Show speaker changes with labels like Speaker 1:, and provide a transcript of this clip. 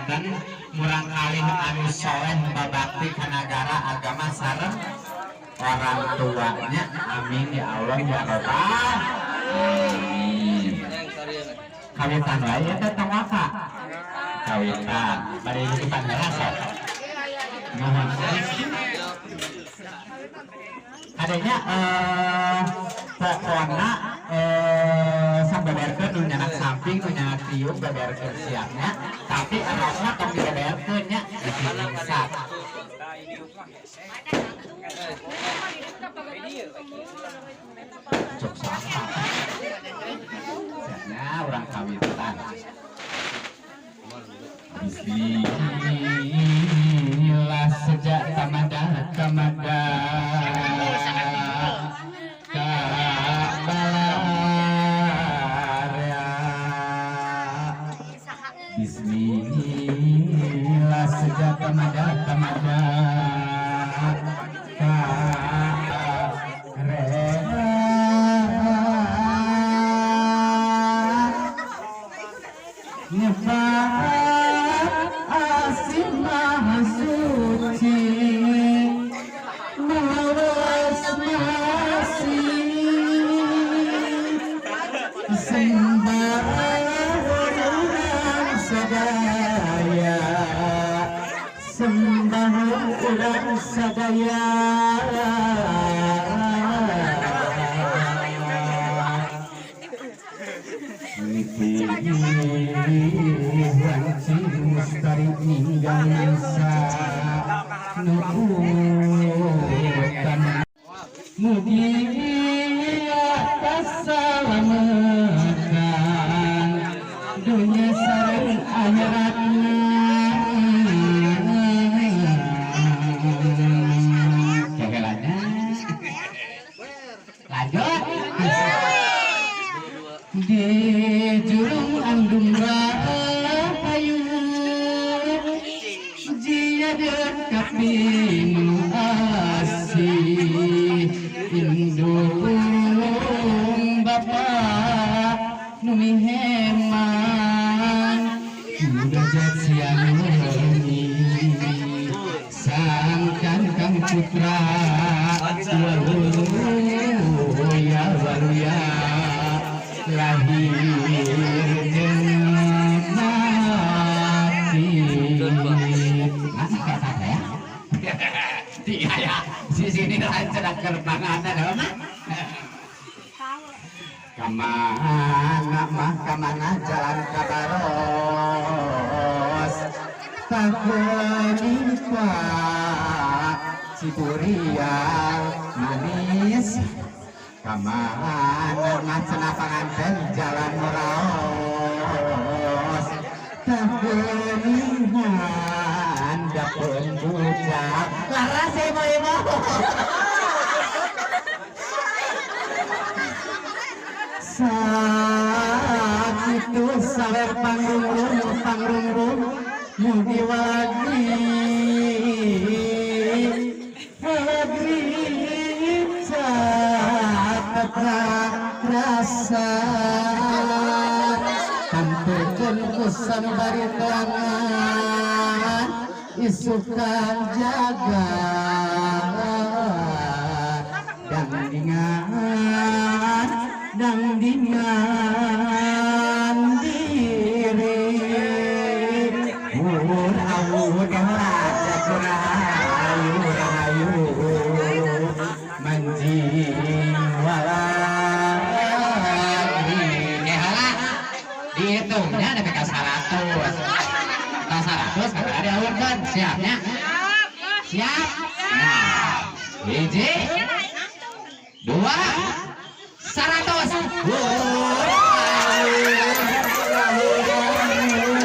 Speaker 1: dan murang kali anu soleh babakti ka nagara agama sareng orang tuanya. Amin ya Allah ya Rabbal alamin. Kawitan wae eta tawaka. Kawitan bari kita ngerasa. Mohon adanya pokona sabeberkeun nu nyanak samping nu nyanak tiuk beberkeun siapnya tapi arosna tong dibeberkeun nya dipisah. Cok sama siapnya orang kawitan. Bismillah sejak kamada Bismillah sejak kamada sadaya wanci mustari ninggal nasa nurutan mugi atas salamatan dunia sareng akhiratna. Di jurung andung rahayu jia dekat binu asih indung bapak numi heman derajat siang ini sangkan kang putra waluya lahir mati. Masih kata ya? Tiga ya. Di sini lancar kerbangan ada mah. Kamana jalan kabaros. Takunipa Ciburial manis. Kamana macana panganten jalan moraos takunihan dapun bucak laras ibu sakitu sawer pangrung mudi wadi rasa tampilkan kusan bari tangan isukan jaga dangdingan diri awur raja rahayu manjing dihitungnya ada ke 100 kagak ada awurkan siapnya siap nah hiji 2 100